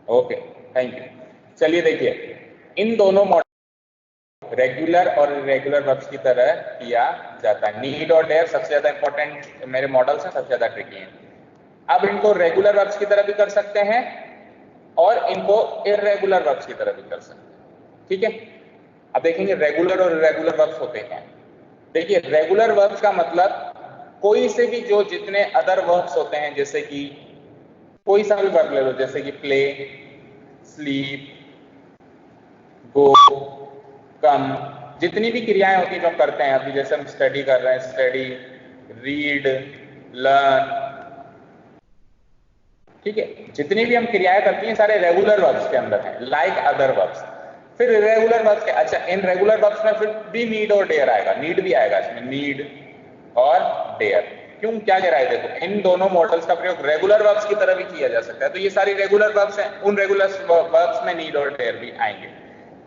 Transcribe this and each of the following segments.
Okay, thank you. चलिए देखिए, इन दोनों मॉडल रेगुलर और इरेगुलर वर्ब्स की तरह किया जाता है। नीड और डेयर सबसे ज्यादा इंपॉर्टेंट मेरे मॉडल्स हैं, सबसे ज्यादा ट्रिकी हैं। अब इनको रेगुलर वर्ब्स की तरह भी कर सकते हैं और इनको इरेगुलर वर्ब्स की तरह भी कर सकते हैं, ठीक है। अब देखेंगे रेगुलर और इरेगुलर वर्ब्स होते हैं। देखिए, रेगुलर वर्ब्स का मतलब कोई से भी जो जितने अदर वर्ब्स होते हैं, जैसे कि कोई सा भी वर्ब ले लो, जैसे कि प्ले, स्लीप, गो, कम, जितनी भी क्रियाएं होती हैं जो हम करते हैं, अभी जैसे हम स्टडी कर रहे हैं, स्टडी, रीड, लर्न, ठीक है, जितनी भी हम क्रियाएं करती हैं सारे रेगुलर वर्ब्स के अंदर हैं, लाइक अदर वर्ब्स। फिर इरेगुलर वर्ब्स के, अच्छा, इन रेगुलर वर्ब्स में फिर भी नीड और डेयर आएगा, नीड भी आएगा इसमें, नीड और डेयर। क्यों, क्या कह रहा है, देखो इन दोनों मॉडल्स का प्रयोग रेगुलर वर्ब्स की तरह भी किया जा सकता है, तो ये सारी रेगुलर वर्ब्स हैं, उन रेगुलर वर्ब्स में नीड और डेयर भी आएंगे।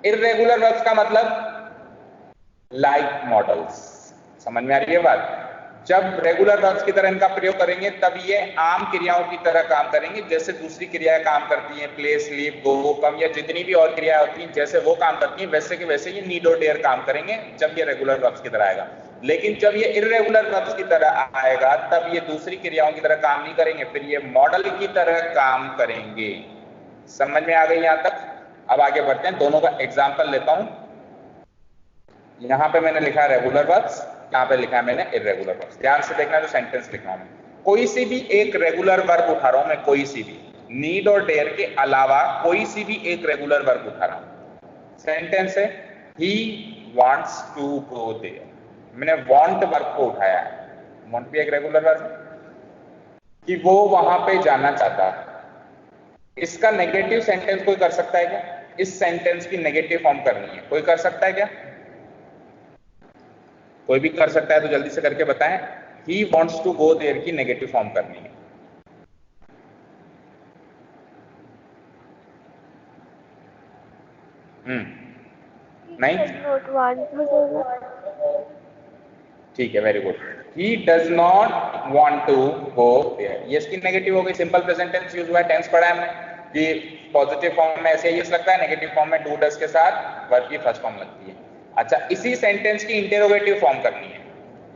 इरेगुलर वर्ब्स का मतलब लाइक मॉडल्स, समझ में आ रही है बात। जब रेगुलर वर्ब्स की तरह इनका प्रयोग करेंगे तब ये आम क्रियाओं की तरह काम करेंगे, जैसे दूसरी क्रियाएं काम करती हैं, प्ले, स्लीप, गो, कम, या जितनी भी और क्रियाएं होती हैं जैसे वो काम करती हैं, वैसे के वैसे ये नीड और डेयर काम करेंगे जब ये रेगुलर वर्ब्स की तरह आएगा। लेकिन जब ये इरेगुलर वर्ब्स की तरह आएगा तब ये दूसरी क्रियाओं की तरह काम नहीं करेंगे, फिर ये मॉडल की तरह काम करेंगे। समझ में आ गई यहां तक। अब आगे बढ़ते हैं, दोनों का एग्जाम्पल लेता हूं। यहां पे मैंने लिखा है रेगुलर वर्ब्स, यहां पे लिखा है मैंने इरेगुलर वर्ब्स। ध्यान से देखना जो सेंटेंस लिख रहा हूं। कोई सी भी एक रेगुलर वर्ब उठा रहा हूं मैं, कोई सी भी, नीड और डेयर के अलावा कोई सी भी एक रेगुलर वर्ब उठा रहा हूं। सेंटेंस है he wants to go there, मैंने वांट वर्ब को उठाया है। वांट भी एक रेगुलर वर्ब है, कि वो वहां पे जाना चाहता है। इसका नेगेटिव सेंटेंस कोई कर सकता है क्या? इस सेंटेंस की नेगेटिव फॉर्म करनी है, कोई कर सकता है क्या? कोई भी कर सकता है तो जल्दी से करके बताएं। He wants to go there की नेगेटिव फॉर्म करनी है। नहीं, ठीक है, very good. He does not want to go there, ये इसकी नेगेटिव हो गई। सिंपल प्रेजेंट टेंस यूज हुआ है, टेंस पढ़ा है हमने कि पॉजिटिव फॉर्म में ऐसे यूज लगता है, नेगेटिव फॉर्म में डू डज के साथ वर्ब की फर्स्ट फॉर्म लगती है। अच्छा, इसी सेंटेंस की इंटेरोगेटिव फॉर्म करनी है,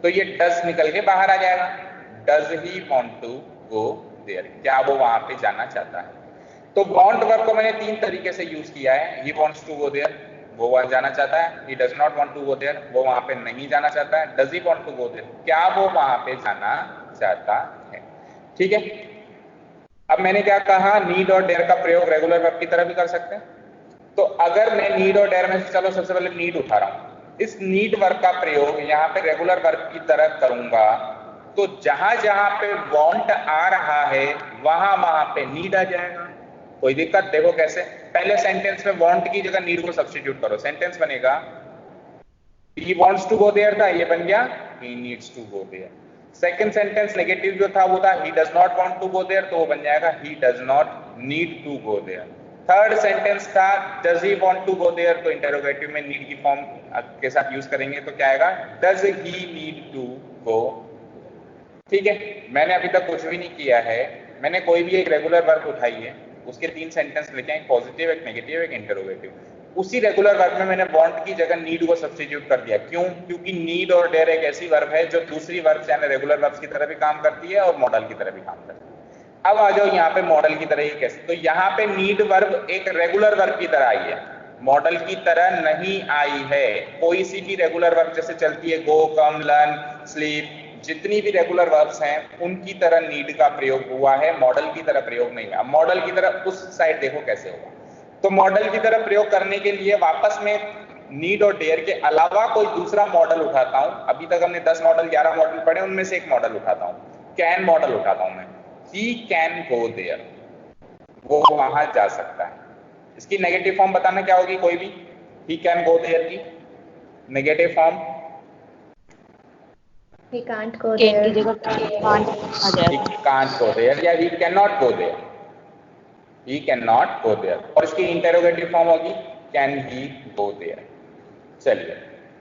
तो ये डज निकल के बाहर आ जाएगा। Does he want to go there, क्या वो वहां पे जाना चाहता है? तो वांट वर्ब को मैंने तीन तरीके से यूज किया है। He wants to go there, वो वहां जाना चाहता है। He does not want to go there, वो वहां पे नहीं जाना चाहता है। Does he want to go there, क्या वो वहां पे जाना चाहता है? ठीक है। अब मैंने क्या कहा, नीड और डेयर का प्रयोग रेगुलर वर्ब की तरह भी कर सकते हैं। तो अगर मैं नीड और डेयर में से, चलो सबसे पहले नीड उठा रहा हूं, इस नीड वर्ब का प्रयोग यहाँ पे रेगुलर वर्ब की तरह करूंगा, तो जहां जहां पे वांट आ रहा है वहां वहां पे नीड आ जाएगा। कोई दिक्कत? देखो कैसे, पहले सेंटेंस में वांट की जगह नीड को सब्स्टिट्यूट करो, सेंटेंस बनेगा he wants to go there था, ये बन गया he needs to go there. Second sentence negative जो था वो था he does not want to go there, तो वो बन जाएगा he does not need to go there. Third sentence था does he want to go there, तो इंटरोगेटिव में नीड की फॉर्म के साथ यूज करेंगे, तो क्या आएगा, डज ही नीड टू गो। ठीक है, मैंने अभी तक कुछ भी नहीं किया है, मैंने कोई भी एक रेगुलर वर्ब उठाई है, उसके तीन सेंटेंस लिखे हैं, एक पॉजिटिव, एक नेगेटिव, एक इंटरोगेटिव। उसी रेगुलर वर्ब में मैंने वांट की जगह नीड को सब्स्टिट्यूट कर दिया। क्यों? क्योंकि नीड और डेयर एक ऐसी वर्ब है जो दूसरी वर्ब यानी रेगुलर वर्ब्स की तरह भी काम करती है और मॉडल की तरह भी काम करती है। अब आ जाओ यहाँ पे मॉडल की तरह ही कैसे, तो यहाँ पे नीड वर्ब एक रेगुलर वर्ब की तरह आई है, मॉडल की तरह नहीं आई है। कोई सी भी रेगुलर वर्ब जैसे चलती है गो, कम, लर्न, स्लीप, जितनी भी रेगुलर वर्ब्स हैं उनकी तरह नीड का प्रयोग हुआ है, मॉडल की तरह प्रयोग नहीं हुआ। मॉडल की तरह उस साइड देखो कैसे होगा। तो मॉडल की तरह प्रयोग करने के लिए वापस में नीड और डेयर के अलावा कोई दूसरा मॉडल उठाता हूं। अभी तक हमने 10 मॉडल 11 मॉडल पढ़े, उनमें से एक मॉडल उठाता हूं, कैन मॉडल उठाता हूं मैं। ही कैन गो देयर, वो वहां जा सकता है। इसकी नेगेटिव फॉर्म बताना क्या होगी, कोई भी, ही कैन गो देयर की negative form, he can't go there, he can't go there या he cannot go there, he cannot go there। और इसकी इंटेरोगेटिव फॉर्म होगी कैन ही गो देयर। चलिए,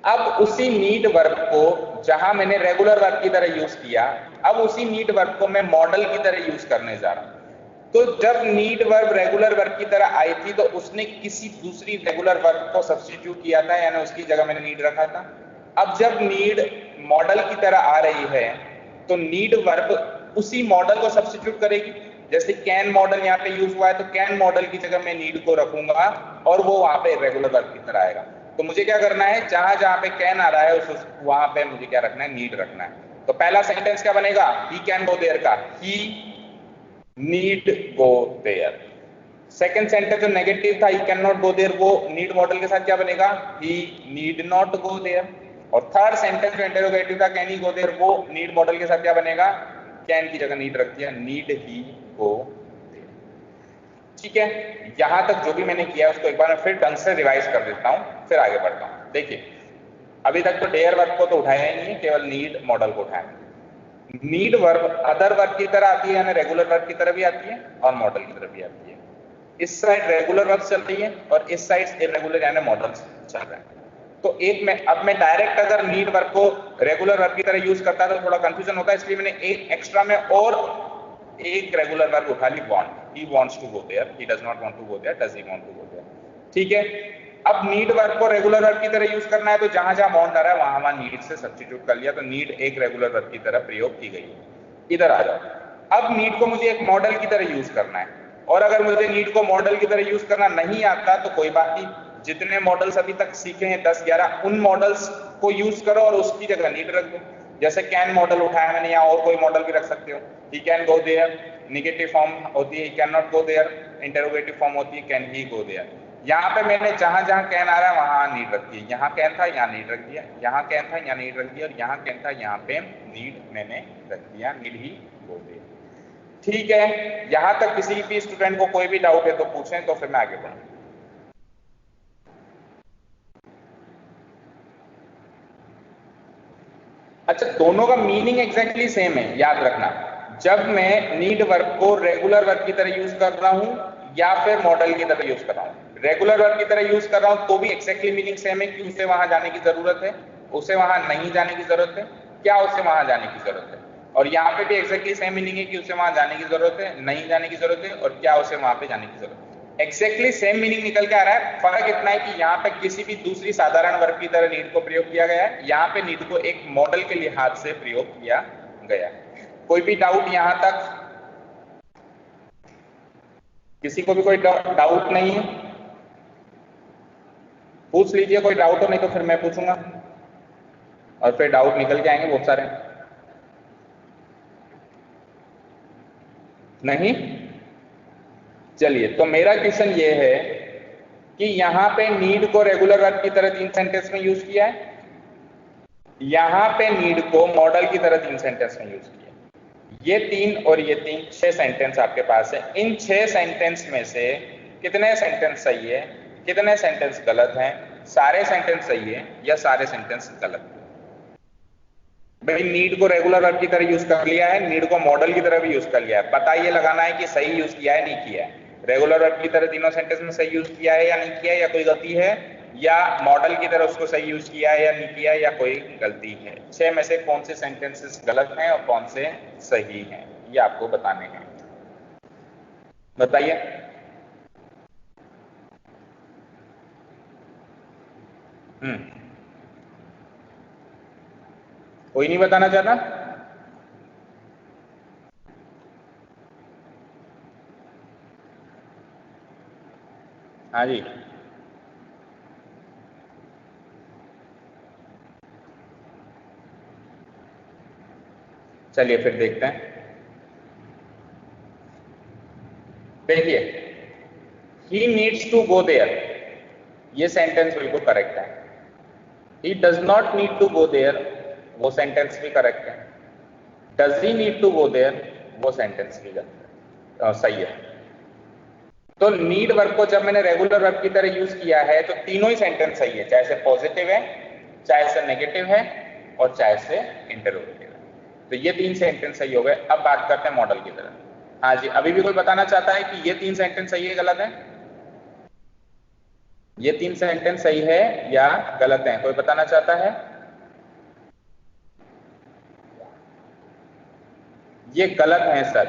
अब उसी नीड वर्ब को जहां मैंने रेगुलर वर्ब की तरह यूज किया, अब उसी नीड वर्ब को मैं मॉडल की तरह यूज करने जा रहा हूं। तो जब नीड वर्ब रेगुलर वर्ब की तरह आई थी तो उसने किसी दूसरी रेगुलर वर्ब को सब्स्टिट्यूट किया था, यानी उसकी जगह मैंने नीड रखा था। अब जब नीड मॉडल की तरह आ रही है तो नीड वर्ब उसी मॉडल को सब्स्टिट्यूट करेगी। जैसे कैन मॉडल यहाँ पे यूज हुआ है तो कैन मॉडल की जगह मैं नीड को रखूंगा और वो वहां पे रेगुलर वर्ब की तरह आएगा। तो मुझे क्या करना है, जहां जहां पे कैन आ रहा है वहां पे मुझे क्या रखना है, नीड रखना है। तो पहला सेंटेंस क्या बनेगा, ही कैन गो देयर का, he need go there. Second sentence जो नेगेटिव था, he can not go there, वो नीड मॉडल के साथ क्या बनेगा, he need not go there. और थर्ड सेंटेंस जो इंटरोगेटिव था, कैन ही गो देयर, वो नीड मॉडल के साथ क्या बनेगा, कैन की जगह नीड रख दिया, नीड ही गो देयर। ठीक है, यहां तक जो भी मैंने किया उसको एक बार मैं फिर ढंग से रिवाइज कर देता हूं, फिर आगे बढ़ता हूं। देखिए अभी तक तो डेयर वर्ब को तो उठाया ही नहीं है, केवल नीड मॉडल को उठाया। नीड वर्ब अदर वर्ब की तरह आती है, यानी रेगुलर वर्ब की तरह भी आती है और मॉडल की तरह भी आती है। इस साइड रेगुलर वर्ब चल रही है और इस साइड इरेगुलर यानी मॉडल चल रहा है। तो एक में अब मैं डायरेक्ट अगर नीड वर्ब को रेगुलर वर्ब की तरह यूज करता तो थोड़ा कंफ्यूजन होता है, इसलिए मैंने एक एक्स्ट्रा में और एक रेगुलर वर्ब उठा ली, want. He wants to go there, he does not want to go there, does he want to go there. ठीक है, अब नीड वर्ब को रेगुलर वर्ब की तरह यूज करना है तो जहां जहां वांट आ रहा है वहां वहां नीड से सब्स्टिट्यूट कर लिया, तो नीड एक रेगुलर वर्ब की तरह प्रयोग की गई। इधर आ जाओ, अब नीड को मुझे एक मॉडल की तरह यूज करना है, और अगर मुझे नीड को मॉडल की तरह यूज करना नहीं आता तो कोई बात नहीं, जितने मॉडल्स अभी तक सीखे हैं 10-11, उन मॉडल्स को यूज करो और उसकी जगह नीड रख दो। जैसे कैन मॉडल उठाया मैंने, यहाँ और कोई मॉडल भी रख सकते हो। He can go there negative form होती है, he can not go there interrogative form होती है, कैन ही गो देयर। यहाँ पे मैंने जहां जहां कैन आ रहा है वहां नीड रख दी, यहाँ कैन था यहाँ नीड रख दिया, यहाँ कैन था यहाँ नीड रख दिया, और यहाँ कैन था यहाँ पे नीड मैंने रख दिया, नीड ही गो देयर। ठीक है, यहां तक किसी भी स्टूडेंट को कोई भी डाउट है तो पूछें, तो फिर मैं आगे बढ़ूं। अच्छा, दोनों का मीनिंग एग्जैक्टली सेम है, याद रखना। जब मैं नीड वर्ब को रेगुलर वर्ब की तरह यूज कर रहा हूं या फिर मॉडल की तरह यूज कर रहा हूं, रेगुलर वर्ब की तरह यूज कर रहा हूं तो भी एग्जैक्टली मीनिंग सेम है कि उसे वहां जाने की जरूरत है, उसे वहां नहीं जाने की जरूरत है, क्या उसे वहां जाने की जरूरत है। और यहाँ पे भी एग्जैक्टली सेम मीनिंग है कि उसे वहां जाने की जरूरत है, नहीं जाने की जरूरत है, और क्या उसे वहां पे जाने की जरूरत है। एग्जैक्टली सेम मीनिंग निकल के आ रहा है, फर्क इतना है कि यहाँ पे किसी भी दूसरी साधारण वर्ब की तरह नीड को प्रयोग किया गया है, यहाँ पे नीड को एक मॉडल के लिहाज से प्रयोग किया गया। कोई भी डाउट यहाँ तक, किसी को भी कोई डाउट नहीं है, पूछ लीजिए, कोई डाउट हो, नहीं तो फिर मैं पूछूंगा और फिर डाउट निकल के आएंगे बहुत सारे। नहीं, चलिए, तो मेरा क्वेश्चन ये है कि यहाँ पे नीड को रेगुलर वर्ब की तरह 3 सेंटेंस में यूज किया है, यहाँ पे नीड को मॉडल की तरह 3 सेंटेंस में यूज किया। ये 3 और ये 3, 6 सेंटेंस आपके पास है। इन 6 सेंटेंस में से कितने सेंटेंस सही है, कितने सेंटेंस गलत हैं, सारे सेंटेंस सही है या सारे सेंटेंस गलत है। भाई नीड को रेगुलर वर्ब की तरह यूज कर लिया है, नीड को मॉडल की तरह भी यूज कर लिया है, पता ये लगाना है कि सही यूज किया है नहीं किया है। रेगुलर वर्ब की तरह तीनों सेंटेंस में सही यूज किया है या नहीं किया है, या कोई गलती है, या मॉडल की तरह उसको सही यूज किया है या नहीं किया है, या कोई गलती है। 6 में से कौन से सेंटेंसेस गलत हैं और कौन से सही हैं, ये आपको बताने हैं। बताइए। कोई नहीं बताना चाहता? हाँ जी, चलिए फिर देखते हैं। देखिए, he needs to go there, ये सेंटेंस बिल्कुल करेक्ट है। He does not need to go there, वो सेंटेंस भी करेक्ट है। Does he need to go there, वो सेंटेंस भी सही है। तो नीड वर्ब को जब मैंने रेगुलर वर्ब की तरह यूज किया है तो तीनों ही सेंटेंस सही है, चाहे से पॉजिटिव है, चाहे से नेगेटिव है, और चाहे से इंटरोगेटिव है। तो ये 3 सेंटेंस सही हो गए। अब बात करते हैं मॉडल की तरह। हाँ जी, अभी भी कोई बताना चाहता है कि ये 3 सेंटेंस सही है गलत है? ये 3 सेंटेंस सही है या गलत है, कोई बताना चाहता है? ये गलत है सर,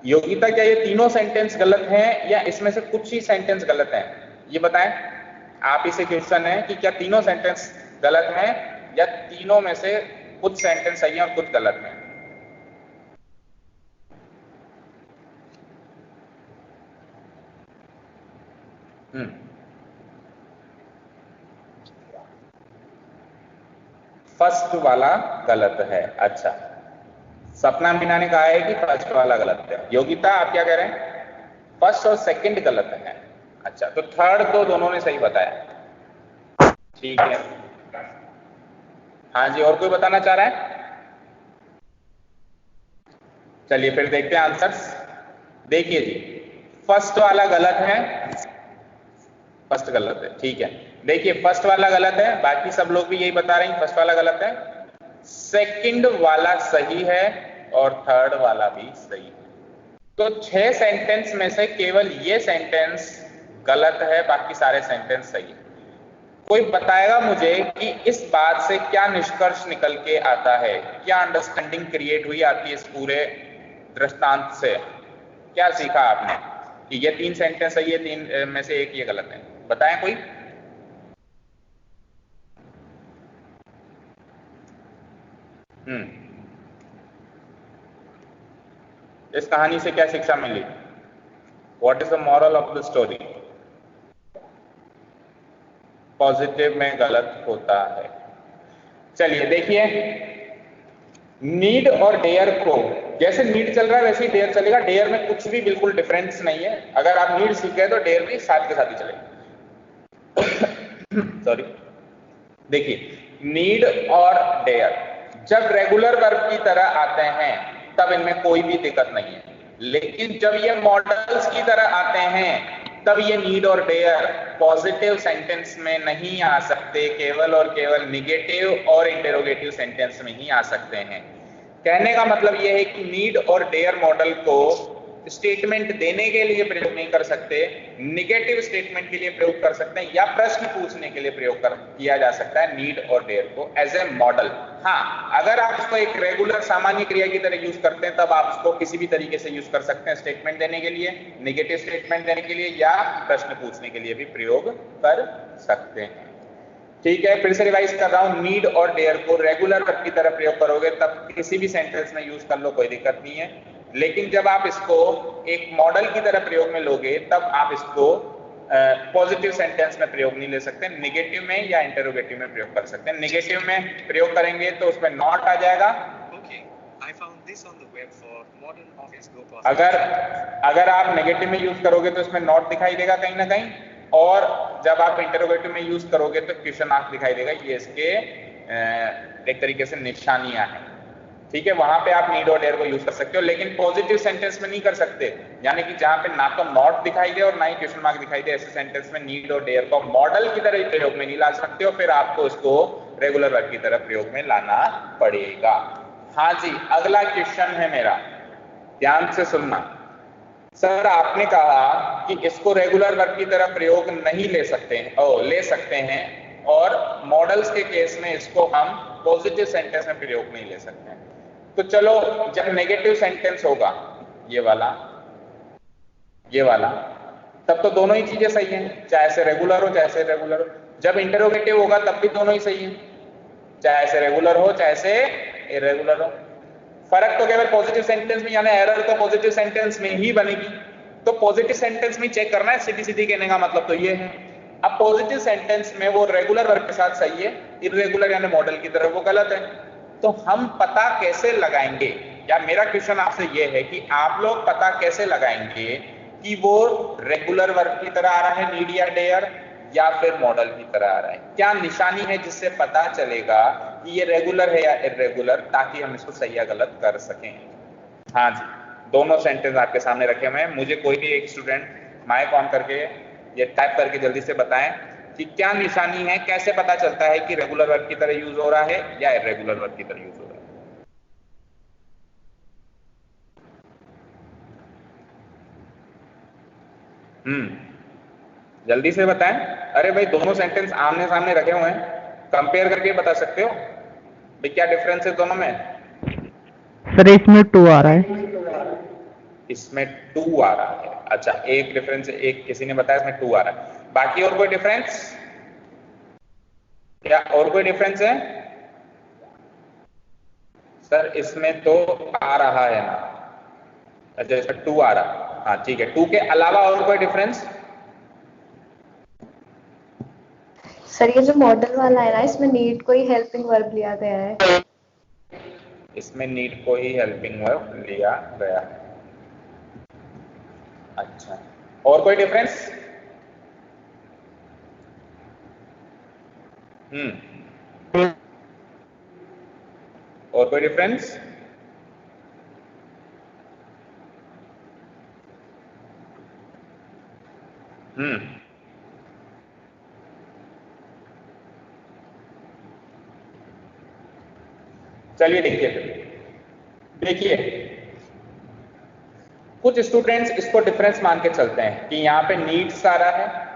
योगिता क्या ये तीनों सेंटेंस गलत हैं या इसमें से कुछ ही सेंटेंस गलत हैं? ये बताएं। आप ही से क्वेश्चन है कि क्या तीनों सेंटेंस गलत हैं या तीनों में से कुछ सेंटेंस सही हैं और कुछ गलत हैं? फर्स्ट वाला गलत है। अच्छा, सपना मीना ने कहा है कि फर्स्ट वाला गलत है। योगिता आप क्या कह रहे हैं? फर्स्ट और सेकंड गलत है। अच्छा, तो थर्ड तो दोनों ने सही बताया। ठीक है, हाँ जी, और कोई बताना चाह रहा है? चलिए फिर देखते हैं आंसर्स। देखिए जी, फर्स्ट वाला गलत है, फर्स्ट गलत है। ठीक है, देखिए फर्स्ट वाला गलत है, बाकी सब लोग भी यही बता रहे हैं फर्स्ट वाला गलत है। सेकंड वाला सही है और थर्ड वाला भी सही है। तो 6 सेंटेंस में से केवल ये सेंटेंस गलत है, बाकी सारे सेंटेंस सही है। कोई बताएगा मुझे कि इस बात से क्या निष्कर्ष निकल के आता है, क्या अंडरस्टैंडिंग क्रिएट हुई आती है इस पूरे दृष्टांत से? क्या सीखा आपने कि ये 3 सेंटेंस सही है, 3 में से एक ये गलत है? बताएं कोई। इस कहानी से क्या शिक्षा मिली? What is the moral of the story? Positive में गलत होता है। चलिए देखिए, नीड और डेयर को, जैसे नीड चल रहा है वैसे ही डेयर चलेगा। डेयर में कुछ भी बिल्कुल डिफरेंस नहीं है। अगर आप नीड सीख गए तो डेयर भी साथ के साथ ही चलेगा। सॉरी, देखिए नीड और डेयर जब रेगुलर वर्ब की तरह आते हैं तब इनमें कोई भी दिक्कत नहीं है, लेकिन जब ये मॉडल्स की तरह आते हैं तब ये नीड और डेयर पॉजिटिव सेंटेंस में नहीं आ सकते, केवल और केवल निगेटिव और इंटेरोगेटिव सेंटेंस में ही आ सकते हैं। कहने का मतलब ये है कि नीड और डेयर मॉडल को स्टेटमेंट देने के लिए प्रयोग नहीं कर सकते, निगेटिव स्टेटमेंट के लिए प्रयोग कर सकते हैं या प्रश्न पूछने के लिए प्रयोग किया जा सकता है नीड और डेयर को एज ए मॉडल। हाँ, अगर आप उसको एक रेगुलर सामान्य क्रिया की तरह यूज करते हैं तब आप उसको किसी भी तरीके से यूज कर सकते हैं, स्टेटमेंट देने के लिए, निगेटिव स्टेटमेंट देने के लिए या प्रश्न पूछने के लिए भी प्रयोग कर सकते हैं। ठीक है, फिर से रिवाइज कर रहा हूं, नीड और डेयर को रेगुलर वर्ब की तरह प्रयोग करोगे तब किसी भी सेंटेंस में यूज कर लो, कोई दिक्कत नहीं है। लेकिन जब आप इसको एक मॉडल की तरह प्रयोग में लोगे तब आप इसको पॉजिटिव सेंटेंस में प्रयोग नहीं ले सकते, निगेटिव में या इंटरोगेटिव में प्रयोग कर सकते हैं। निगेटिव में प्रयोग करेंगे तो उसमें नॉट आ जाएगा। अगर आप नेगेटिव में यूज करोगे तो इसमें नॉट दिखाई देगा कहीं ना कहीं, और जब आप इंटरोगेटिव में यूज करोगे तो क्वेश्चन मार्क दिखाई देगा। ये इसके एक तरीके से निशानियां हैं। ठीक है, वहां पे आप नीड और डेयर को यूज कर सकते हो, लेकिन पॉजिटिव सेंटेंस में नहीं कर सकते। यानी कि जहां पे ना तो नॉट दिखाई दे और ना ही क्वेश्चन मार्क दिखाई दे, ऐसे सेंटेंस में नीड और डेयर को मॉडल की तरह प्रयोग में नहीं ला सकते हो, फिर आपको इसको रेगुलर वर्ब की तरह प्रयोग में लाना पड़ेगा। हाँ जी, अगला क्वेश्चन है मेरा, ध्यान से सुनना। सर आपने कहा कि इसको रेगुलर वर्ब की तरह प्रयोग नहीं ले सकते हैं, ले सकते हैं, और मॉडल्स के केस में इसको हम पॉजिटिव सेंटेंस में प्रयोग नहीं ले सकते हैं। तो चलो, जब नेगेटिव सेंटेंस होगा ये वाला तब तो दोनों ही चीजें सही हैं, चाहे से रेगुलर हो चाहे से इरेगुलर हो। जब इंटरोगेटिव होगा तब भी दोनों ही सही हैं, चाहे से रेगुलर हो चाहे से इरेगुलर हो। फर्क तो केवल पॉजिटिव सेंटेंस में, यानी एरर तो पॉजिटिव सेंटेंस में ही बनेगी। तो पॉजिटिव सेंटेंस में चेक करना है, सीधी सीधी कहने का मतलब तो ये है। अब पॉजिटिव सेंटेंस में वो रेगुलर वर्ब के साथ सही है, इरेगुलर यानी मॉडल की तरह वो गलत है। तो हम पता कैसे लगाएंगे, या मेरा क्वेश्चन आपसे ये है कि आप लोग पता कैसे लगाएंगे कि वो रेगुलर वर्ब की तरह आ रहा है नीड या डेयर, या फिर मॉडल की तरह आ रहा है? क्या निशानी है जिससे पता चलेगा कि ये रेगुलर है या इरेगुलर, ताकि हम इसको सही या गलत कर सकें? हाँ जी, दोनों सेंटेंस आपके सामने रखे हुए हैं। मुझे कोई भी एक स्टूडेंट माइक ऑन करके ये टाइप करके जल्दी से बताएं कि क्या निशानी है, कैसे पता चलता है कि रेगुलर वर्ब की तरह यूज हो रहा है या इरेगुलर वर्ब की तरह यूज हो रहा है? जल्दी से बताएं। अरे भाई, दोनों सेंटेंस आमने सामने रखे हुए हैं, कंपेयर करके बता सकते हो भाई क्या डिफरेंस है दोनों में? सर इसमें 2 आ रहा है। इसमें 2 आ रहा है। अच्छा, एक डिफरेंस, एक किसी ने बताया इसमें 2 आ रहा है, बाकी और कोई डिफरेंस? क्या और कोई डिफरेंस है? सर इसमें तो आ रहा है ना। अच्छा, इसमें 2 आ रहा है, हाँ ठीक है। 2 के अलावा और कोई डिफरेंस? सर ये जो मॉडल वाला है ना, इसमें नीड को ही हेल्पिंग वर्ब लिया गया है। इसमें नीड को ही हेल्पिंग वर्ब लिया गया है। अच्छा, और कोई डिफरेंस? और कोई डिफरेंस? चलिए देखिए, देखिए कुछ स्टूडेंट्स इसको डिफरेंस मान के चलते हैं कि यहाँ पे नीड्स आ रहा है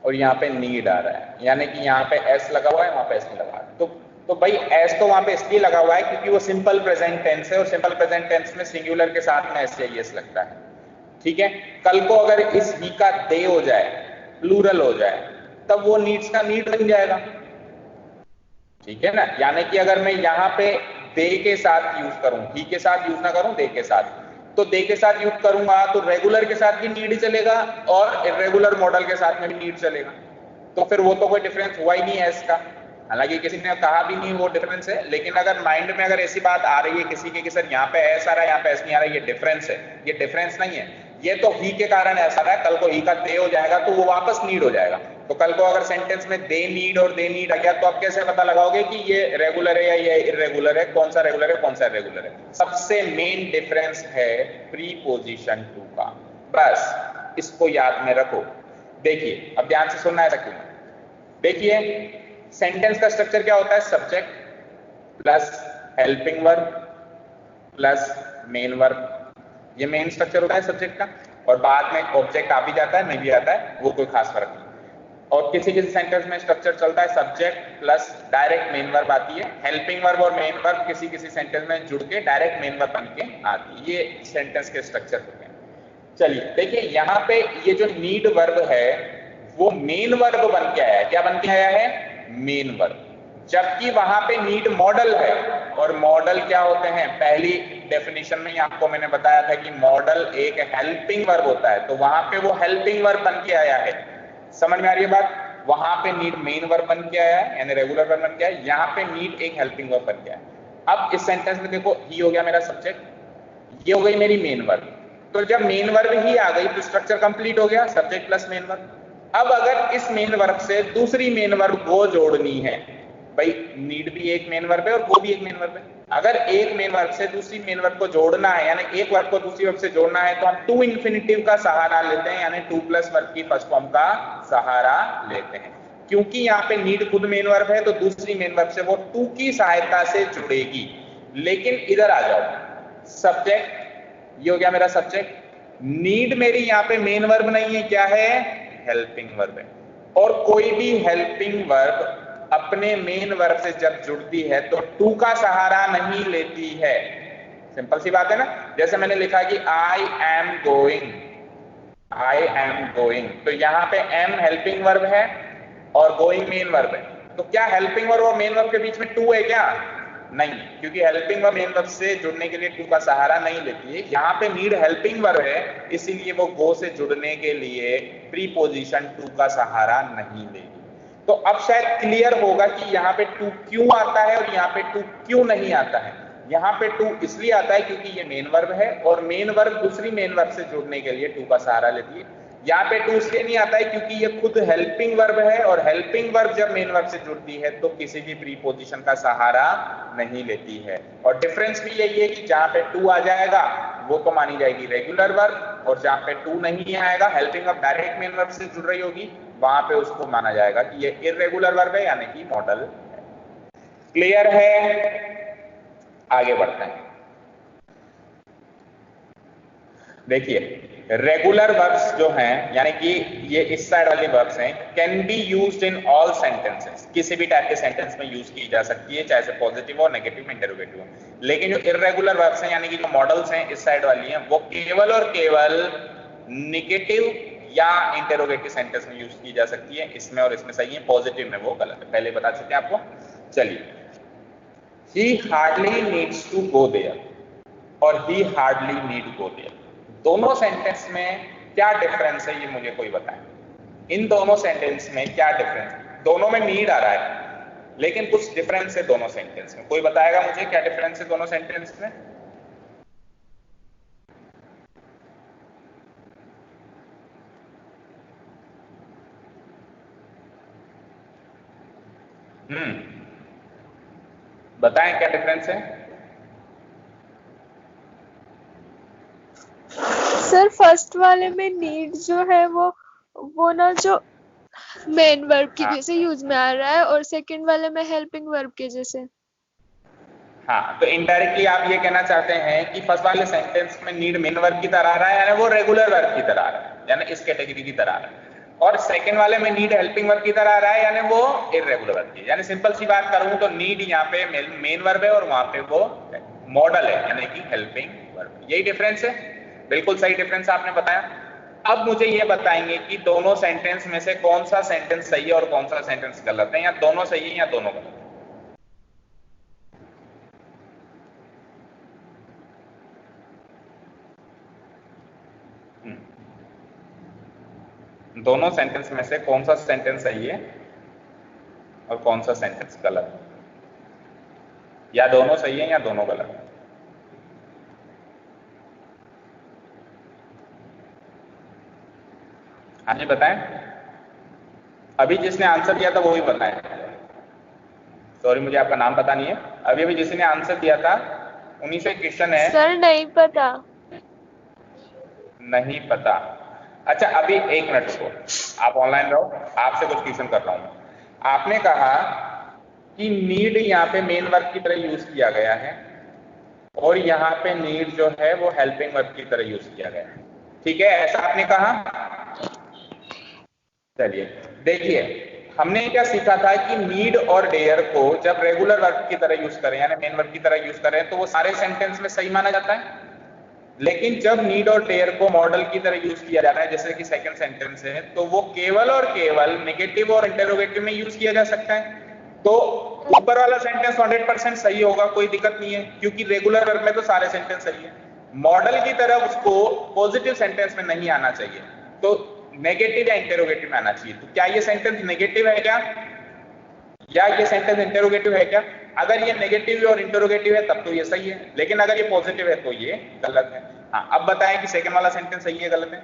और यहाँ पे नीड आ रहा है, यानी कि यहाँ पे एस लगा हुआ है, वहां पे एस नहीं लगा। तो भाई एस तो वहां पे इसलिए लगा हुआ है क्योंकि वो सिंपल प्रेजेंट टेंस है और सिंपल प्रेजेंट टेंस में सिंगुलर के साथ में एस या एस लगता है। ठीक है, कल को अगर इस ही का दे हो जाए, प्लूरल हो जाए, तब वो नीड्स का नीड बन जाएगा। ठीक है ना, यानी कि अगर मैं यहाँ पे दे के साथ यूज करूं, ही के साथ यूज ना करूं, दे के साथ, तो दे के साथ यूज करूंगा तो रेगुलर के साथ भी नीड चलेगा और इर्रेगुलर मॉडल के साथ में भी नीड चलेगा। तो फिर वो तो कोई डिफरेंस हुआ ही नहीं है इसका। हालांकि किसी ने कहा भी नहीं वो डिफरेंस है, लेकिन अगर माइंड में अगर ऐसी बात आ रही है किसी के कि सर यहाँ पे एस आ रहा है, यहाँ पे एस नहीं आ रहा है, ये डिफरेंस है, ये डिफरेंस नहीं है, ये तो ही के कारण ऐसा रहा है, कल को ही का दे हो जाएगा तो वो वापस नीड हो जाएगा। तो कल को अगर सेंटेंस में दे नीड और दे नीड आ गया तो आप कैसे पता लगाओगे कि ये रेगुलर है या ये इर्रेगुलर है, कौन सा रेगुलर है कौन सा इर्रेगुलर है? सबसे मेन डिफरेंस है प्रीपोजिशन टू का, बस इसको याद में रखो। देखिए अब ध्यान से सुनना है क्यों, देखिए सेंटेंस का स्ट्रक्चर क्या होता है? Subject plus helping verb plus main verb, ये मेन स्ट्रक्चर होता है सब्जेक्ट का, और बाद में ऑब्जेक्ट आ भी जाता है नहीं भी आता है, वो कोई खास फर्क नहीं। और किसी किसी सेंटेंस में स्ट्रक्चर चलता है subject plus direct main verb आती है, हेल्पिंग वर्ब और मेन वर्ब किसी किसी सेंटेंस में जुड़ के डायरेक्ट मेन वर्ब बन के आती है। ये सेंटेंस के स्ट्रक्चर होते हैं। चलिए देखिए यहाँ पे ये जो नीड वर्ब है वो मेन वर्ब बन के आया है। क्या बन के आया है? मेन वर्ब, जबकि वहां पे नीड मॉडल है। और मॉडल क्या होते हैं? पहली डेफिनेशन में आपको मैंने बताया था कि मॉडल एक हेल्पिंग वर्ब होता है, तो वहां पे वो हेल्पिंग वर्ब बन के आया है। समझ में आ रही है बात? वहां पे नीड मेन वर्ब बन के आया है, यानी रेगुलर वर्ब बन के आया, यहाँ पे नीड एक हेल्पिंग वर्ब बन के आया। अब इस सेंटेंस में देखो, ही हो गया मेरा सब्जेक्ट, ये हो गई मेरी मेन वर्ब। तो जब मेन वर्ब ही आ गई तो स्ट्रक्चर कंप्लीट हो गया, सब्जेक्ट प्लस मेन वर्ब। अब अगर इस मेन वर्ब से दूसरी मेन वर्ब को जोड़नी है, भाई नीड भी एक मेन वर्ब है और वो भी एक मेन वर्ब है, अगर एक मेन वर्ब से दूसरी मेन वर्ब को जोड़ना है, यानी एक वर्ब को दूसरी वर्ब से जोड़ना है, तो हम टू इन्फिनिटिव का सहारा लेते हैं, यानी टू प्लस वर्ब की फर्स्ट फॉर्म का सहारा लेते हैं। क्योंकि यहाँ पे नीड खुद मेन वर्ब है तो दूसरी मेन वर्ब से वो टू की सहायता से जुड़ेगी। लेकिन इधर आ जाओ, सब्जेक्ट ये हो गया मेरा सब्जेक्ट, नीड मेरी यहाँ पे मेन वर्ब नहीं है, क्या है? हेल्पिंग वर्ब है। और कोई भी हेल्पिंग वर्ब अपने मेन वर्ब से जब जुड़ती है तो टू का सहारा नहीं लेती है। सिंपल सी बात है ना। जैसे मैंने लिखा कि I am going, I am going, तो यहाँ पे एम हेल्पिंग वर्ब है और गोइंग मेन वर्ब है। तो क्या हेल्पिंग वर्ब और मेन वर्ब के बीच में टू है क्या? नहीं, क्योंकि हेल्पिंग वर्ब मेन वर्ब से जुड़ने के लिए टू का सहारा नहीं लेती है। यहाँ पे नीड हेल्पिंग वर्ब है, इसीलिए वो गो से जुड़ने के लिए प्रीपोजिशन टू का सहारा नहीं लेगी। तो अब शायद क्लियर होगा कि यहाँ पे टू क्यों आता है और यहाँ पे टू क्यों नहीं आता है। यहाँ पे टू इसलिए आता है क्योंकि ये मेन वर्ब है और मेन वर्ब दूसरी मेन वर्ब से जुड़ने के लिए टू का सहारा लेती है। यहाँ पे टू इसलिए नहीं आता है क्योंकि ये खुद हेल्पिंग वर्ब है और हेल्पिंग वर्ब जब मेन वर्ब से जुड़ती है तो किसी भी प्रीपोजिशन का सहारा नहीं लेती है। और डिफरेंस भी यही है कि जहां पे टू आ जाएगा वो तो मानी जाएगी रेगुलर वर्ब, और जहां पे टू नहीं आएगा, helping verb direct main verb से जुड़ रही होगी, वहां पे उसको माना जाएगा कि ये इर्रेगुलर वर्ब है, यानी कि मॉडल है। क्लियर है? आगे बढ़ते हैं। देखिए रेगुलर वर्ब्स जो हैं, यानी कि ये इस साइड वाले वर्ब्स हैं, can be used in all sentences, किसी भी टाइप के सेंटेंस में यूज की जा सकती है, चाहे से पॉजिटिव हो, नेगेटिव में, इंटरोगेटिव हो। लेकिन जो इर्रेगुलर वर्ब्स हैं, यानी कि जो मॉडल्स हैं इस साइड वाली हैं, वो केवल और केवल नेगेटिव या इंटरोगेटिव सेंटेंस में यूज की जा सकती है। इसमें और इसमें सही है, पॉजिटिव में वो गलत है, पहले बता चुके हैं आपको। चलिए, he hardly needs to go there और he hardly need go there, दोनों सेंटेंस में क्या डिफरेंस है, ये मुझे कोई बताए। इन दोनों सेंटेंस में क्या डिफरेंस? दोनों में नीड आ रहा है, लेकिन कुछ डिफरेंस है दोनों सेंटेंस में। कोई बताएगा मुझे क्या डिफरेंस है दोनों सेंटेंस में? बताएं क्या डिफरेंस है? सर फर्स्ट वाले में नीड जो है वो ना जो मेन वर्ब की जैसे यूज में आ रहा है, और सेकंड वाले में हेल्पिंग वर्ब के जैसे। हाँ, तो इनडायरेक्टली आप ये कहना चाहते हैं कि फर्स्ट वाले सेंटेंस में नीड मेन वर्ब की तरह आ रहा है, यानी वो रेगुलर वर्ब की तरह आ रहा है, यानी इस कैटेगरी की तरह आ रहा है। और सेकंड वाले में नीड हेल्पिंग वर्ब की तरह आ रहा है, यानी वो इर्रेगुलर वर्ब की। यानी सिंपल सी बात करूं तो नीड यहाँ पे मेन वर्ब है और वहां पे वो मॉडल है, यानी कि हेल्पिंग वर्ब। यही डिफरेंस है, बिल्कुल सही डिफरेंस आपने बताया। अब मुझे ये बताएंगे कि दोनों सेंटेंस में से कौन सा सेंटेंस सही है और कौन सा सेंटेंस गलत है, या दोनों सही है या दोनों गलत है। दोनों सेंटेंस में से कौन सा सेंटेंस सही है और कौन सा सेंटेंस गलत है, या दोनों सही है या दोनों गलत है। हाँ जी बताएं। अभी जिसने आंसर दिया था वो ही बताएं। सॉरी, मुझे आपका नाम पता नहीं है। अभी अभी जिसने आंसर दिया था उन्हीं से क्वेश्चन है। सर नहीं पता। नहीं पता? अच्छा, अभी एक मिनट रुको, आप ऑनलाइन रहो, आपसे कुछ क्वेश्चन कर रहा हूं। आपने कहा कि नीड यहाँ पे मेन वर्ब की तरह यूज किया गया है और यहाँ पे नीड जो है वो हेल्पिंग वर्ब की तरह यूज किया गया है, ठीक है, ऐसा आपने कहा। चलिए देखिए, हमने क्या सीखा था कि नीड और डेयर को जब रेगुलर वर्ब की तरह यूज करें, यानी मेन वर्ब की तरह यूज करें, तो वो सारे सेंटेंस में सही माना जाता है। लेकिन जब नीड और डेयर को मॉडल की तरह यूज किया जाता है, जैसे कि सेकंड सेंटेंस है, तो वो केवल और केवल नेगेटिव और इंटरोगेटिव में यूज किया जा सकता है। तो ऊपर वाला सेंटेंस 100% सही होगा, कोई दिक्कत नहीं है, क्योंकि रेगुलर वर्ब में तो सारे सेंटेंस सही है। मॉडल की तरह उसको पॉजिटिव सेंटेंस में नहीं आना चाहिए, तो नेगेटिव या इंटरोगेटिव में आना चाहिए। तो क्या ये सेंटेंस नेगेटिव है क्या, या ये सेंटेंस इंटरोगेटिव है क्या? अगर ये नेगेटिव और इंटरोगेटिव है तब तो ये सही है, लेकिन अगर ये पॉजिटिव है तो ये गलत है। हाँ, अब बताएं कि सेकंड वाला सेंटेंस सही है गलत है?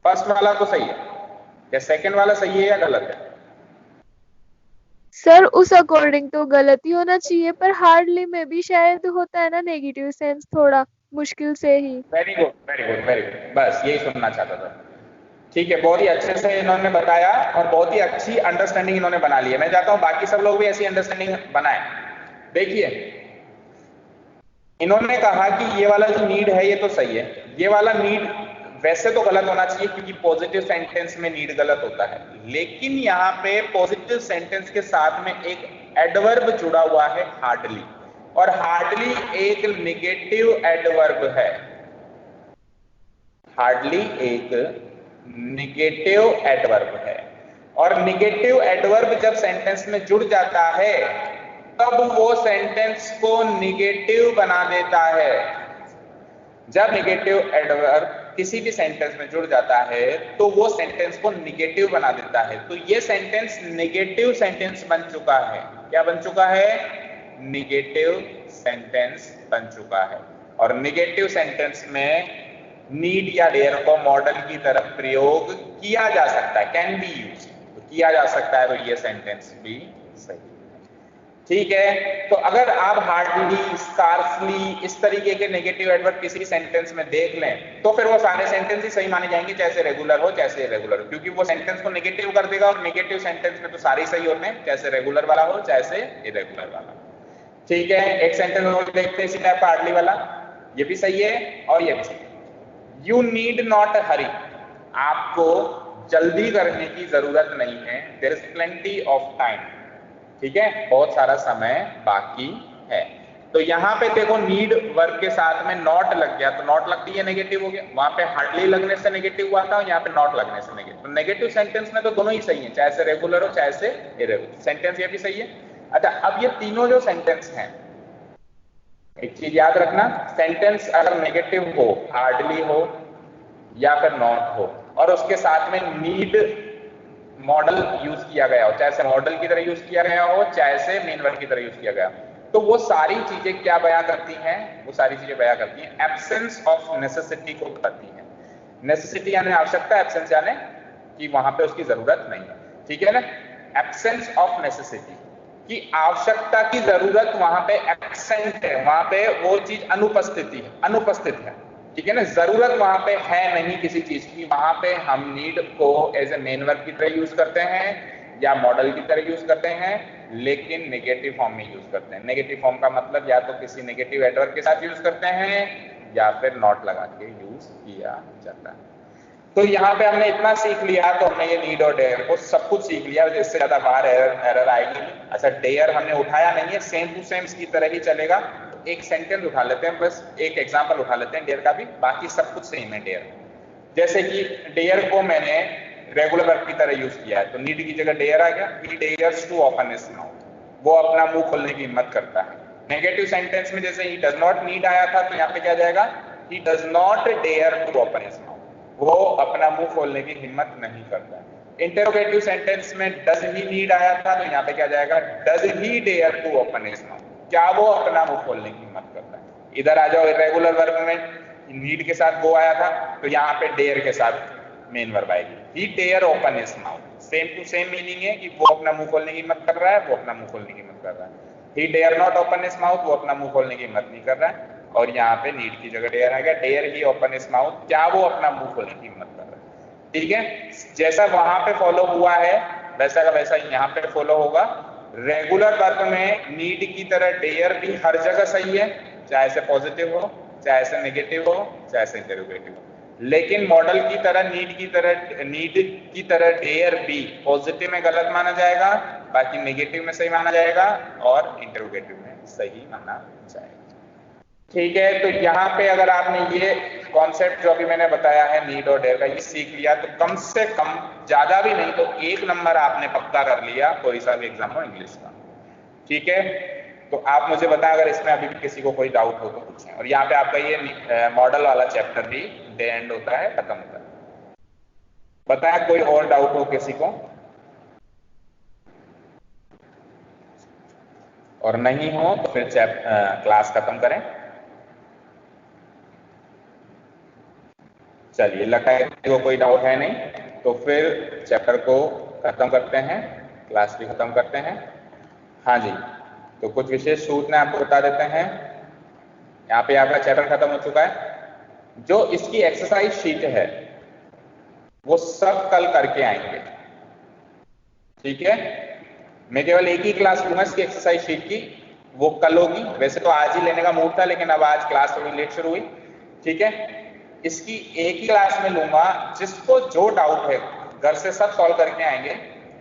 फर्स्ट वाला तो सही है, या सेकंड वाला सही है या गलत है? सर उस अकॉर्डिंग तो गलत ही होना चाहिए, पर हार्डली में भी शायद होता है ना नेगेटिव सेंस, थोड़ा मुश्किल से ही। Very good, very good, very good, बस यही सुनना चाहता था। ठीक है, बहुत ही अच्छे से इन्होंने बताया और बहुत ही अच्छी अंडरस्टैंडिंग इन्होंने बना ली है। मैं चाहता हूं बाकी सब लोग भी ऐसी अंडरस्टैंडिंग बनाएं। देखिए, इन्होंने कहा कि ये वाला जो नीड है ये तो सही है, ये वाला नीड वैसे तो गलत होना चाहिए क्योंकि पॉजिटिव सेंटेंस में नीड गलत होता है, लेकिन यहाँ पे पॉजिटिव सेंटेंस के साथ में एक एडवर्ब जुड़ा हुआ है, हार्डली, और हार्डली एक नेगेटिव एडवर्ब है। हार्डली एक नेगेटिव एडवर्ब है, और नेगेटिव एडवर्ब जब सेंटेंस में जुड़ जाता है तब वो सेंटेंस को नेगेटिव बना देता है। जब नेगेटिव एडवर्ब किसी भी सेंटेंस में जुड़ जाता है तो वो सेंटेंस को नेगेटिव बना देता है। तो ये सेंटेंस नेगेटिव सेंटेंस बन चुका है। क्या बन चुका है? नेगेटिव सेंटेंस बन चुका है। और नेगेटिव सेंटेंस में नीड या डेयर को मॉडल की तरफ प्रयोग किया जा सकता है, कैन बी यूज, तो किया जा सकता है, तो ये सेंटेंस भी सही। ठीक है, तो अगर आप हार्डली, स्कार्सली इस तरीके के नेगेटिव एडवर्ब किसी सेंटेंस में देख लें तो फिर वो सारे सेंटेंस ही सही माने जाएंगे, चाहे रेगुलर हो चाहे इरेगुलर हो, क्योंकि वो सेंटेंस को नेगेटिव कर देगा, और नेगेटिव सेंटेंस में तो सारे ही सही होते हैं, चाहे रेगुलर वाला हो चाहे इरेगुलर वाला। ठीक है, एक सेंटेंस और देखते हैं इसी टाइप का, हार्डली वाला, ये भी सही है और ये भी सही है। यू नीड नॉट हरी, आपको जल्दी करने की जरूरत नहीं है, there is plenty of time, ठीक है, बहुत सारा समय बाकी है। तो यहाँ पे देखो नीड वर्ब के साथ में नॉट लग गया, तो नॉट लगती है नेगेटिव हो गया, वहां पे हार्डली लगने से नेगेटिव हुआ था, और यहाँ पे नॉट लगने से नेगेटिव। तो नेगेटिव सेंटेंस में तो दोनों ही सही है, चाहे से रेगुलर हो चाहे से इरेगुलर, सेंटेंस ये भी सही है। अच्छा, अब ये तीनों जो सेंटेंस हैं, एक चीज याद रखना, सेंटेंस अगर नेगेटिव हो, हार्डली हो या फिर नॉट हो, और उसके साथ में नीड मॉडल यूज किया गया हो, चाहे से मॉडल की तरह यूज किया गया हो चाहे से मेन वर्ब की तरह यूज किया गया, तो वो सारी चीजें क्या बयां करती हैं, वो सारी चीजें बयां करती हैं एब्सेंस ऑफ नेसेसिटी को बताती हैं। नेसेसिटी यानी आवश्यकता, एब्सेंस यानी कि वहां पे उसकी जरूरत नहीं है, ठीक है ना। एब्सेंस ऑफ नेसेसिटी की आवश्यकता की जरूरत वहां पे एब्सेंट है, वहां पे वो चीज अनुपस्थित है, ठीक है ना। जरूरत वहां पे है नहीं किसी चीज की, वहां पे हम नीड को एज ए मेन वर्ब की तरह यूज करते हैं या मॉडल की तरह यूज करते हैं, लेकिन नेगेटिव फॉर्म में यूज करते हैं। नेगेटिव फॉर्म का मतलब या तो किसी नेगेटिव एडवर्ब के साथ यूज करते हैं या फिर नॉट लगा के यूज किया जाता है। तो यहाँ पे हमने इतना सीख लिया, तो हमने ये नीड और डेयर को सब कुछ सीख लिया, जिससे ज्यादा बाहर एरर आएगी। अच्छा, डेयर हमने उठाया नहीं है, सेम टू सेम इसकी तरह ही चलेगा। एक सेंटेंस उठा लेते हैं, बस एक एग्जांपल उठा लेते हैं डेयर का भी, बाकी सब कुछ सेम है डेयर। जैसे कि डेयर को मैंने रेगुलर वर्ब की तरह यूज किया है, तो नीड की जगह डेयर आ गया। He dares to open his mouth, वो अपना मुंह खोलने की हिम्मत करता है। नेगेटिव सेंटेंस में जैसे ही डज नॉट नीड आया था, तो यहाँ पे क्या जाएगा, he does not dare to open his mouth, वो अपना मुंह खोलने की हिम्मत नहीं करता है। इंटरोगेटिव सेंटेंस में डज ही नीड आया था, तो यहाँ पे क्या जाएगा, does he dare to open his mouth, क्या वो अपना मुंह खोलने की हिम्मत करता है। इधर आ जाओ, इरेगुलर वर्ब में नीड के साथ वो आया था, तो यहाँ पे डेयर के साथ मेन वर्ब आएगी। He dare open his mouth, same to same meaning है कि वो अपना मुंह खोलने की हिम्मत कर रहा है, वो अपना मुंह खोलने की हिम्मत कर रहा है। He dare not open his mouth, वो अपना मुंह खोलने की हिम्मत नहीं कर रहा है। और यहाँ पे नीड की जगह डेयर आ गया, dare he open his mouth, क्या वो अपना मुंह खोलने की हिम्मत कर रहा है। ठीक है, जैसा वहां पे फॉलो हुआ है वैसा का वैसा यहाँ पे फॉलो होगा। रेगुलर वर्ब में नीड की तरह डेयर भी हर जगह सही है, चाहे से पॉजिटिव हो, चाहे से नेगेटिव हो, चाहे से इंटरोगेटिव हो। लेकिन मॉडल की तरह नीड की तरह डेयर भी पॉजिटिव में गलत माना जाएगा, बाकी नेगेटिव में सही माना जाएगा और इंटरोगेटिव में सही माना जाएगा। ठीक है, तो यहाँ पे अगर आपने ये कॉन्सेप्ट जो अभी मैंने बताया है नीड और डेयर का, ये सीख लिया, तो कम से कम, ज्यादा भी नहीं तो 1 नंबर आपने पक्का कर लिया कोई सा भी एग्जाम हो इंग्लिश का। ठीक है, तो आप मुझे बताएं अगर इसमें अभी भी किसी को कोई डाउट हो तो पूछें। और यहाँ पे आपका ये मॉडल वाला चैप्टर भी डे एंड होता है, खत्म होता है। बताएं कोई और डाउट हो किसी को, और नहीं हो तो फिर क्लास खत्म करें। चलिए, लगता है कि कोई डाउट है नहीं, तो फिर चैप्टर को खत्म करते हैं, क्लास भी खत्म करते हैं। हाँ जी, तो कुछ विशेष सूचना आपको बता देते हैं। यहाँ पे आपका चैप्टर खत्म हो चुका है। जो इसकी एक्सरसाइज शीट है वो सब कल करके आएंगे। ठीक है, मैं केवल एक ही क्लास लूंगा इसकी एक्सरसाइज शीट की, वो कल होगी। वैसे तो आज ही लेने का मूड था, लेकिन अब आज क्लास थोड़ी लेट शुरू हुई। ठीक है, इसकी एक ही क्लास में लूंगा। जिसको जो डाउट है घर से सब सॉल्व करके आएंगे,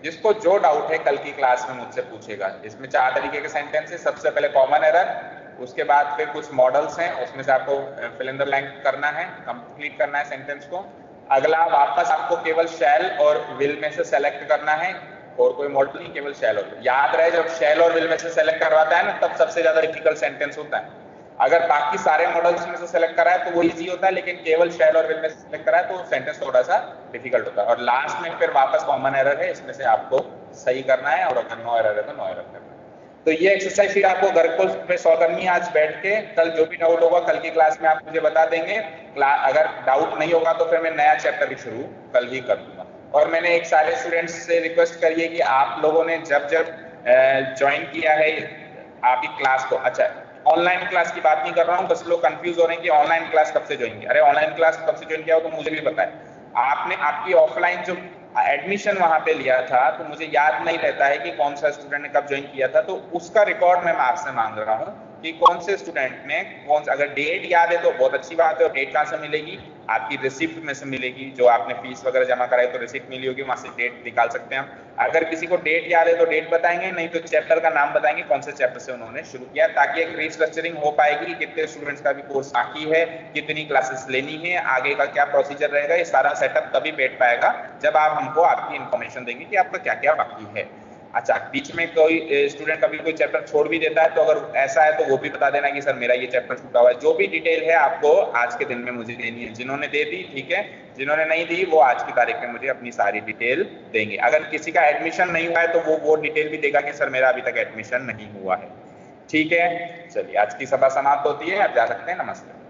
जिसको जो डाउट है कल की क्लास में मुझसे पूछेगा। इसमें 4 तरीके के सेंटेंस है। सबसे पहले कॉमन एरर, उसके बाद फिर कुछ मॉडल्स हैं, उसमें से आपको फिल इन द ब्लैंक करना है, कंप्लीट करना है सेंटेंस को। अगला वापस आपको केवल शैल और विल में से सेलेक्ट करना है, और कोई मॉडल नहीं, केवल शैल और। याद रहे, जब शैल और विल में से सेलेक्ट करवाता है ना, तब सबसे ज्यादा डिफिकल्ट सेंटेंस होता है। अगर बाकी सारे मॉडल्स में से सेलेक्ट करा है तो वो इजी होता है, लेकिन केवल शैल और विल में से सेलेक्ट करा है तो सेंटेंस थोड़ा सा डिफिकल्ट होता है। और लास्ट में फिर वापस कॉमन एरर है, इसमें से आपको सही करना है, और अगर नो एरर है तो नो एरर करना है। तो ये एक्सरसाइज फिर आपको घर को पे सॉल्व करनी है आज बैठ के। कल जो भी डाउट होगा कल की क्लास में आप मुझे बता देंगे। अगर डाउट नहीं होगा तो फिर मैं नया चैप्टर भी शुरू कल ही कर दूंगा। और मैंने एक सारे स्टूडेंट्स से रिक्वेस्ट करी है कि आप लोगों ने जब ज्वाइन किया है आपकी क्लास को, अच्छा ऑनलाइन क्लास की बात नहीं कर रहा हूँ, बस लोग कंफ्यूज हो रहे हैं कि ऑनलाइन क्लास कब से ज्वाइन किया। अरे ऑनलाइन क्लास कब से ज्वाइन किया हो तो मुझे भी पता है। आपने आपकी ऑफलाइन जो एडमिशन वहां पे लिया था, तो मुझे याद नहीं रहता है कि कौन सा स्टूडेंट ने कब ज्वाइन किया था, तो उसका रिकॉर्ड मैं आपसे मांग रहा हूँ कि कौन से स्टूडेंट ने कौन सा, अगर डेट याद है तो बहुत अच्छी बात है, और डेट कहाँ से मिलेगी, आपकी रिसिप्ट में से मिलेगी, जो आपने फीस वगैरह जमा कराई तो रिसिप्ट मिली होगी, वहां से डेट निकाल सकते हैं हम। अगर किसी को डेट याद है तो डेट बताएंगे, नहीं तो चैप्टर का नाम बताएंगे, कौन से चैप्टर से उन्होंने शुरू किया, ताकि एक रिस्ट्रक्चरिंग हो पाएगी, कितने स्टूडेंट्स का भी कोर्स बाकी है, कितनी क्लासेस लेनी है, आगे का क्या प्रोसीजर रहेगा, ये सारा सेटअप तभी बैठ पाएगा जब आप हमको आपकी इन्फॉर्मेशन देंगे कि आपका क्या क्या बाकी है। अच्छा, बीच में कोई स्टूडेंट कभी कोई चैप्टर छोड़ भी देता है तो अगर ऐसा है तो वो भी बता देना कि सर मेरा ये चैप्टर छूटा हुआ है। जो भी डिटेल है आपको आज के दिन में मुझे देनी है, जिन्होंने दे दी ठीक है, जिन्होंने नहीं दी वो आज की तारीख में मुझे अपनी सारी डिटेल देंगे। अगर किसी का एडमिशन नहीं हुआ है तो वो डिटेल भी देगा कि सर मेरा अभी तक एडमिशन नहीं हुआ है। ठीक है, चलिए आज की सभा समाप्त होती है, आप जा सकते हैं। नमस्ते।